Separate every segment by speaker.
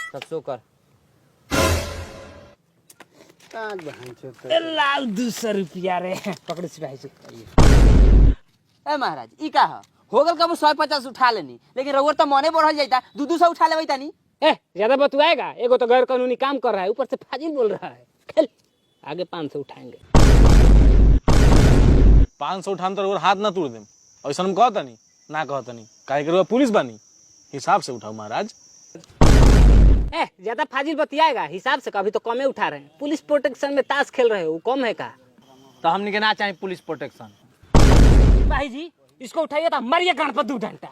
Speaker 1: सब शो कर।
Speaker 2: लाल 200 रुपया रे पकड़ सिपाही जी।
Speaker 1: ए महाराज ई का हो गल कब 150 उठा लेनी, लेकिन रउआ तो मने बढ़ल जाता 200 उठा लेबै तानी।
Speaker 2: ए ज्यादा बतुआएगा, एगो तो गैर कानूनी काम कर रहा है, ऊपर से फाजिल बोल रहा है। खेल आगे 500 उठाएंगे।
Speaker 3: 500 उठाम तो हाथ ना तोड़ देम। ऐसा हम कहता नहीं ना कहता नहीं, काहे के पुलिस बानी, हिसाब से उठाओ महाराज।
Speaker 2: ए ज्यादा फाजिल बतियाएगा, हिसाब से कभी तो कमे उठा रहे हैं। पुलिस प्रोटेक्शन में ताश खेल रहे हो, वो कम है का?
Speaker 1: तो हमने के ना चाहे पुलिस प्रोटेक्शन।
Speaker 2: भाई जी इसको उठाइए तो मरिए गांड पर 2 डंडा।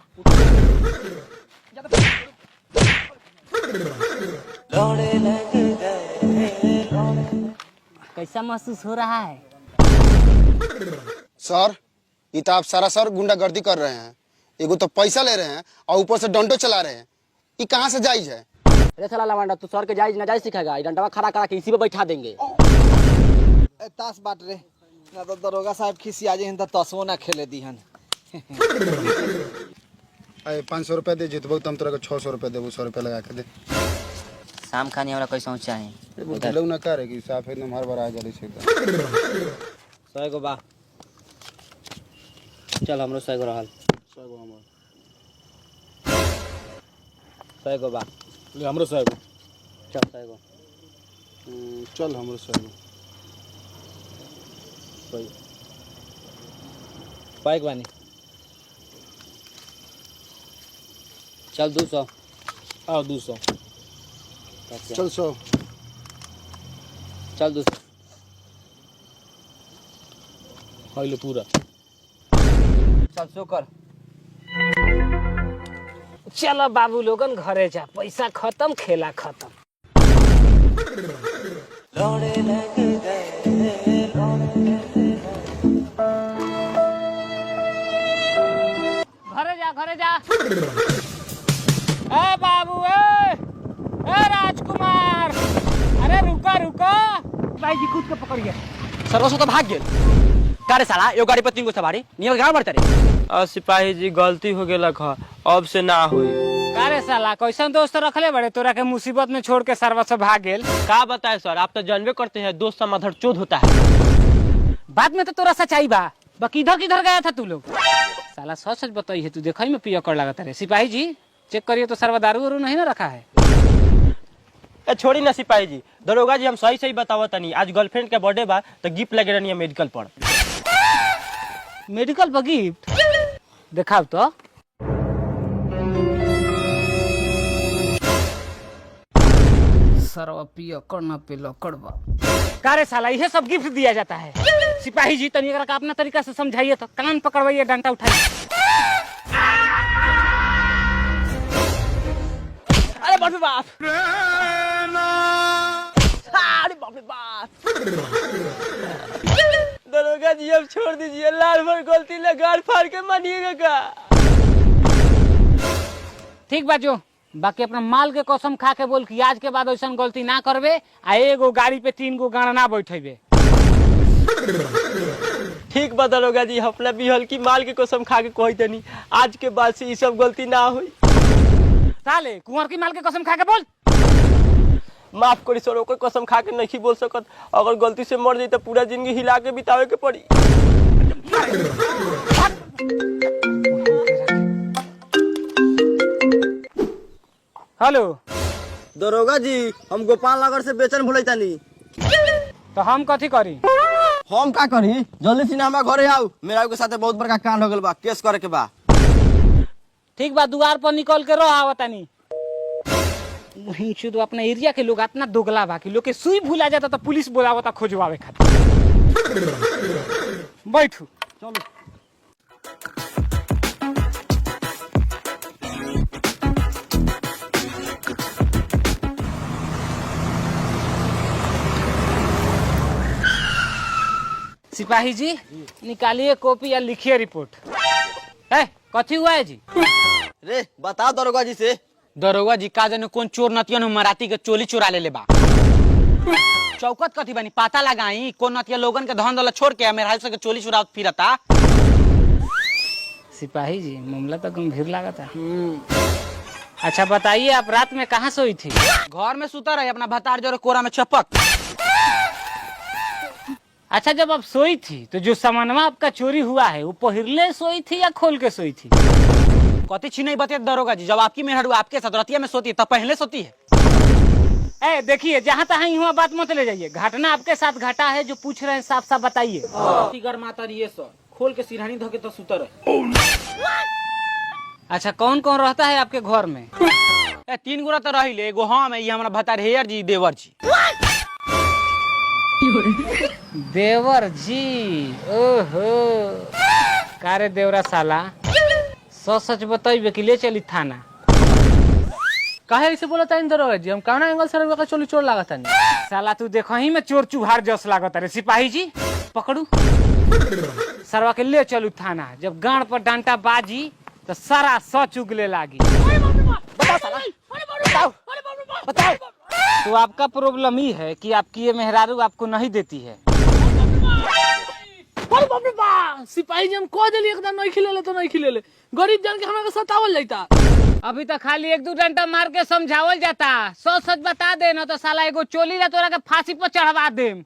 Speaker 2: कैसा महसूस हो रहा है?
Speaker 4: सर ये तो आप सरासर गुंडागर्दी कर रहे हैं। एगो तो पैसा ले रहे हैं और ऊपर से डंडो चला रहे हैं। ये कहाँ से जायज है?
Speaker 1: अरे साला लवांडा, तू सर के जायज नाजायज सिखाएगा? डंडा खड़ा करा के इसी पे बैठा देंगे।
Speaker 5: ताश बाट रे ना तो दरोगा साहब खिसी आ जाए तो तसवो ना खेले दीहन।
Speaker 4: 500 रुपया दे, जितबो तुम तोरा के 600 रुपया देबो। 100 रुपया लगा के दे।
Speaker 1: शाम खानी हमरा कैसे चाहे
Speaker 4: लोग ना करे कि साफ एकदम हर बार आ जाले से।
Speaker 1: 100 गो बा, चल हमरो 100 गो रहल।
Speaker 4: 100 गो हमर
Speaker 1: 100 गो बा,
Speaker 3: ले हमरो 100 गो।
Speaker 1: चल 100 गो।
Speaker 4: चल हमरो 100 गो।
Speaker 1: बाइक बानी, चल 200।
Speaker 3: आओ 200।
Speaker 4: चल 100।
Speaker 1: चल 200।
Speaker 3: हाइले पूरा।
Speaker 1: चल शो कर।
Speaker 2: चलो बाबू लोगन घरे जा, पैसा खत्म खेला खत्म। घरे जा। ए बाबू ए राजकुमार, अरे रुको। भाई जी कूद के पकड़िए।
Speaker 1: सर्वस्व तो भाग गेल। का रे साला, यो गाड़ी पर 3 गो सवारी नियर गांव बढ़ते रे।
Speaker 6: सिपाही जी गलती हो गेला खा, अब से ना हुई।
Speaker 2: का रे साला, कैसन दोस्त रखले बड़े तोरा के मुसीबत में छोड़ के सर्वस्व भाग गेल?
Speaker 6: का बताए सर, आप तो जानबे करते हैं दोस्त का मधरचोद होता है।
Speaker 2: बाद में तो तोरा सच्चाई बा, बाकी इधर किधर गया था तू लोग? साला सच बताई है, तू देखा ही में पियक्कड़ लगता है। सिपाही जी चेक करिए तो सर्व दारू वारू नहीं ना रखा है।
Speaker 6: छोड़ी ना सिपाही जी, दरोगा जी हम सही बतावा तनी। आज गर्लफ्रेंड के बर्थडे बा तो गिफ्ट लगे रहनी है मेडिकल पर।
Speaker 2: मेडिकल पर गिफ्ट दिखाओ तो। सर्व पियक्कड़ ना पिलक्कड़ बा। का रे साला, यह सब गिफ्ट दिया जाता है? सिपाही जी तनी अगर अपना तरीका से समझाइए तो। कान पकड़वाइए, डंडा उठाइए।
Speaker 1: अरे बाप रे बाप, अरे बाप रे बाप।
Speaker 6: दरोगा जी अब छोड़ दीजिए, लाल भर गलती ले गाड़ फाड़ के मानिएगा का?
Speaker 2: ठीक बा जो, बाकी अपना माल के कसम खा के बोल कि आज के बाद ऐसा गलती ना करबे, आ एगो गाड़ी पे 3 गो गाना ना बैठेबे।
Speaker 6: ठीक बा दरोगा जी, अपना भी हल्की माल के कसम खा के कही तनी, आज के बाद से ये सब गलती ना हुई।
Speaker 2: साले कुंवर की माल के कसम खा के बोल।
Speaker 6: माफ करी सर, ओकर कसम खा के नहीं बोल सकत। अगर गलती से मर जाई तो पूरा जिंदगी हिला के बितावे के पड़ी।
Speaker 2: हेलो
Speaker 5: दरोगा जी, हम गोपाल नगर से बेचन भुलैतानी।
Speaker 2: तो हम कथी करी?
Speaker 5: हम का करी, जल्दी से हमारा घरे आओ। मेरा के साथे बहुत बड़का कांड हो गल बा, केस करे के बा।
Speaker 2: ठीक बा, द्वार पर निकल के रह आवतानी। वहीं शुद्ध अपना एरिया के लोग इतना दोगला बा कि लोग के सुई भूला जाता तो पुलिस बुलावता खोजवावे खातिर। बैठू चलो। सिपाही जी निकालिए कॉपी या लिखिए रिपोर्ट। कथी हुआ है जी?
Speaker 5: रे बताओ दरोगा जी से।
Speaker 1: दरोगा जी का जाने कौन चोर नतियन मराती के चोली चुरा ले बा। चौकत कथी बनी पता लगाई, कौन नतिया लोगन के धन दौलत छोड़ के मेरा के चोली चुरा फिरता।
Speaker 2: सिपाही जी मामला तो गंभीर लागता। अच्छा बताइए, आप रात में कहाँ सोई थी?
Speaker 1: घर में सुता रहे अपना भतार जोरे कोरा में चपक।
Speaker 2: अच्छा, जब आप सोई थी तो जो सामानवा आपका चोरी हुआ है वो पहिरले सोई थी या खोल के सोई थी?
Speaker 1: कथी छी नहीं बतिया दरोगा जी, जब आपकी मेहर आपके साथ रतिया में सोती है तब पहले सोती है।
Speaker 2: ए देखिए, जहाँ तहाँ हुआ बात मत ले जाइए। घटना आपके साथ घटा है जो पूछ रहे हैं, साफ साफ बताइए।
Speaker 1: गर माता रही सर खोल के सिरहानी धो के तो सुतर है।
Speaker 2: अच्छा, कौन कौन रहता है आपके घर में?
Speaker 1: 3 गोरा तो रही ले, एगो हम है, ये हमारा भतार हेयर जी देवर जी।
Speaker 2: देवर जी, ओहो। कारे देवरा साला, सच बताइए कि ले चली थाना?
Speaker 6: काहे ऐसे बोला था दरोगा जी? हम कौना एंगल से रउआ के चोली चोर लागत तानी?
Speaker 2: साला तू देखो ही में चोर चुहार जस लागत रे। सिपाही जी पकड़ू, सरवा के ले चलू थाना। जब गांड पर डांटा बाजी तो सारा सच उगले लागी।
Speaker 1: बताओ साला, बताओ।
Speaker 2: तो आपका प्रॉब्लम ही है कि आपकी ये मेहरारू आपको नहीं देती है।
Speaker 6: सिपाही जी हम कह दिली एकदम नहीं खिलेले तो नहीं खिलेले, गरीब जान के हमरा के सतावल जाता।
Speaker 2: अभी तो खाली 1-2 डंडा मार के समझावल जाता। सच बता दे ना तो साला एगो चोली ला तोरा के फांसी पर चढ़वा देम।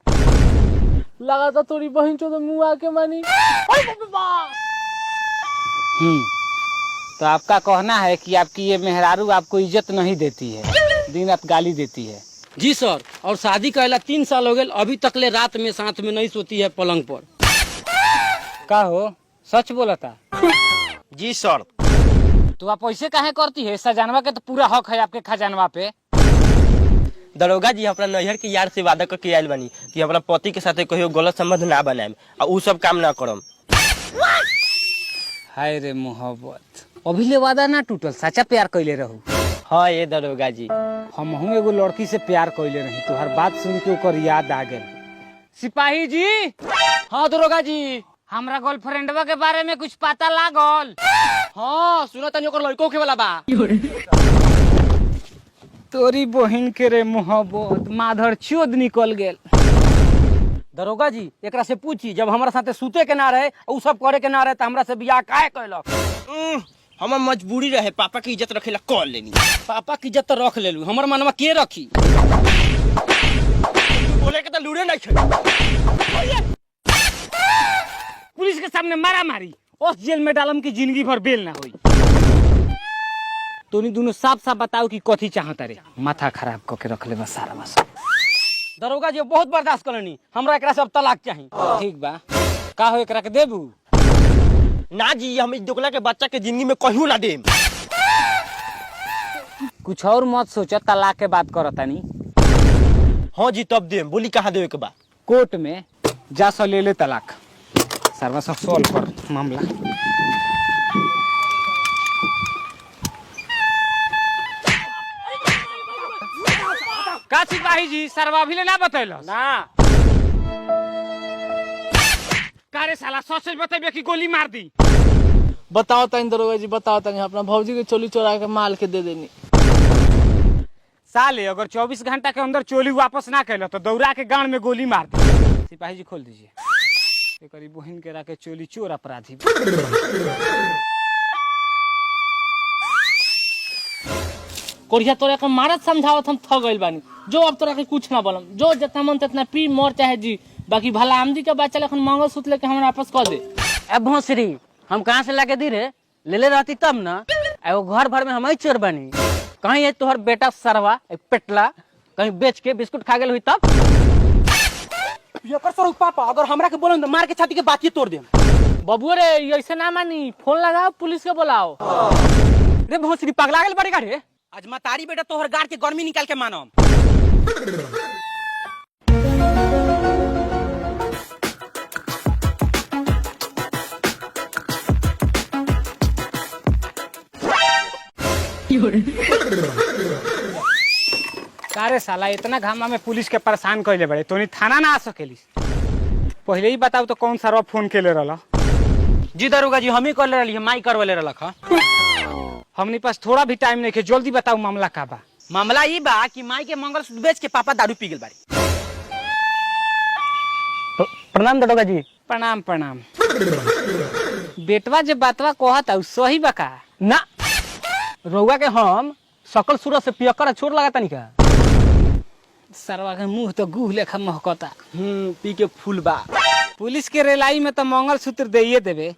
Speaker 6: लगा था तोरी बहन चो तो मुंह आके मानी।
Speaker 2: तो आपका कहना है कि आपकी ये मेहरारू आपको इज्जत नहीं देती है, दिन रात गाली देती है।
Speaker 1: जी सर, और शादी कहला 3 साल हो गए, अभी तक ले रात में साथ में नहीं सोती है पलंग पर।
Speaker 2: का हो, सच बोला था?
Speaker 1: जी सर।
Speaker 2: तो आप ऐसे काहे करती है? सजानवा के तो पूरा हक है आपके खजानवा पे।
Speaker 6: दरोगा जी अपना नैहर के यार से वादा करके आयल बानी कि अपना पति के साथ कहियो गलत संबंध ना बनाएम और उ सब काम ना करम।
Speaker 2: हाय रे मोहब्बत, अभी ले वादा ना टूटल, सच्चा प्यार कैले रहू।
Speaker 6: हाँ ये दरोगा जी,
Speaker 2: हमहू एगो लड़की से प्यार कैले रही, तो हर बात सुन के ओकर याद आ गई। सिपाही जी।
Speaker 1: हाँ दरोगा जी।
Speaker 2: हमरा गर्लफ्रेंडवा के बारे में कुछ पता लागल?
Speaker 1: हाँ सुनो तनी ओकर लड़को के वाला बा।
Speaker 2: तोरी बहिन के रे मोहब्बत, माधर चोद निकल गेल।
Speaker 1: दरोगा जी एकरा से पूछी, जब हमारा साथे सूते के ना रहे उ सब करे के ना रहे तो हमरा से बियाह काहे कैलक?
Speaker 6: हमार मजबूरी रहे, पापा की इज्जत रखेला कॉल लेनी।
Speaker 1: पापा की इज्जत तो रख लेलू, हमर मनवा के रखी?
Speaker 6: बोले के तो लूड़े नहीं खे।
Speaker 2: पुलिस के सामने मारा मारी, उस जेल में डालम की जिंदगी भर बेल ना हुई। तोनी दोनों साफ साफ बताओ कि कथी चाहता रे? माथा खराब करके रख ले बस सारा बस।
Speaker 1: दरोगा जी बहुत बर्दाश्त करनी, हमरा एकरा सब तलाक चाहिए।
Speaker 2: ठीक बा, का हो एकरा के देबू?
Speaker 6: ना जी, हम इस दोगला के बच्चा के जिंदगी में कहियो ना देम।
Speaker 2: कुछ और मत सोचो, तलाक के बात करतानी।
Speaker 6: हाँ जी तब देम, बोली कहाँ देवे के बा?
Speaker 2: कोर्ट में जा सो ले ले तलाक, सर्वा सब सॉल्व कर मामला। का सिपाही जी, सरवा भी ले ना बतैलो
Speaker 6: ना।
Speaker 2: कारे साला, सच बतेबे कि गोली मार दी?
Speaker 7: बताओ तनी दरोगा जी, बताओ तनी अपना भौजी के चोली चोरा के माल के दे देनी।
Speaker 2: साले अगर 24 घंटा के अंदर चोली वापस ना कैलो तो दौड़ा के गांड में गोली मार दी। सिपाही जी खोल दीजिए। एकरी बहिन के राके चोली चोर अपराधी।
Speaker 7: कोरिया तोरा के मारत समझावत हम थक गइल बानी। जो अब तोरा के कुछ ना बोलम, जो जितना मन तितना पी मर चाहे जी, बाकी भला आमदी के बच्चा लेकिन मंगलसूत्र लेके हमरा वापस कर दे।
Speaker 1: अब भोसरी हम कहाँ से लाके दी रे? ले ले रहती तब ना। एगो घर भर में हम ही चोर बनी, कहीं है तोहर बेटा सरवा पेटला कहीं बेच के बिस्कुट खा गेल हुई तब? सर पापा अगर हमरा के बोलन तो मार के छाती के बात तोड़ दे।
Speaker 7: बबुआ रे ऐसे ना मानी, फोन लगाओ पुलिस के बुलाओ।
Speaker 1: रे भोसरी पगला गेल बड़ी रे, आज मतारी बेटा तोहर गाड़ के गर्मी निकाल के मानो।
Speaker 2: कारे साला, इतना घामा में पुलिस के परेशान कैले बड़े, तोनी थाना ना आ सकेली? पहले ही बताओ तो कौन सा फोन केले रहला?
Speaker 1: जी दरोगा जी हम ही कर ले रही, माई करवले रलख।
Speaker 2: हमनी पास थोड़ा भी टाइम नहीं है, जल्दी बताओ मामला का बा।
Speaker 1: मामला ये बा कि माई के मंगलसूत्र बेच के पापा दारू पी गेल बारी। प्रणाम दरोगा जी।
Speaker 2: प्रणाम प्रणाम। बेटवा जे बातवा कहता उ सही बका?
Speaker 1: ना रउआ के हम सकल सूरत से पियकर छोड़ लगा तनी का।
Speaker 2: सरवा के मुंह तो गुह लेखा महकता।
Speaker 6: पी के फूल बा।
Speaker 2: पुलिस के रेलाई में तो मंगलसूत्र दे देवे,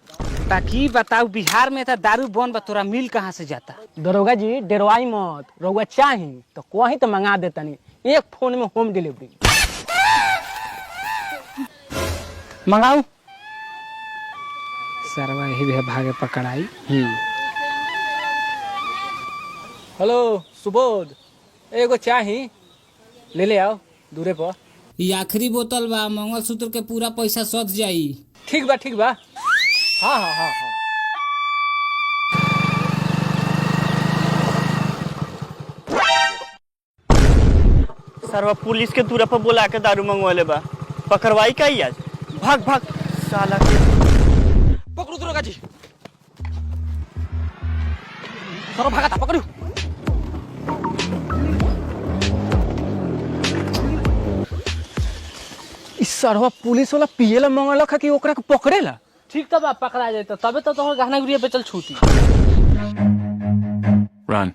Speaker 2: बाकी बताऊ बिहार में तो दारू बन बा, तोरा मिल कहाँ से जाता?
Speaker 1: दरोगा जी डेरवाई मत, रउआ चाही तो कोही तो मंगा देतनी, एक फोन में होम डिलीवरी मंगाऊ।
Speaker 2: सरवा यही भी भागे पकड़ाई।
Speaker 1: हेलो सुबोध, एगो चाही ले ले आओ दूरे पर।
Speaker 2: ये आखिरी बोतल बा, मंगलसूत्र के पूरा पैसा सध जाई।
Speaker 1: ठीक बा ठीक बा। हाँ हाँ हाँ हाँ।
Speaker 6: सरवा पुलिस के दूरा पर बोला के दारू मंगवाले बा, पकड़वाई का ही आज। भाग भाग साला के।
Speaker 1: पकड़ू दरोगा जी। सरो भागा था, पकड़ू। इस सरवा पुलिस वाला पिएला मंगलक है कि ओकरा के पकड़ेला।
Speaker 7: ठीक तब आप पकड़ा जाए तो तबे तो तोहर गहना गुड़िया बेचल छूटी।
Speaker 8: Run.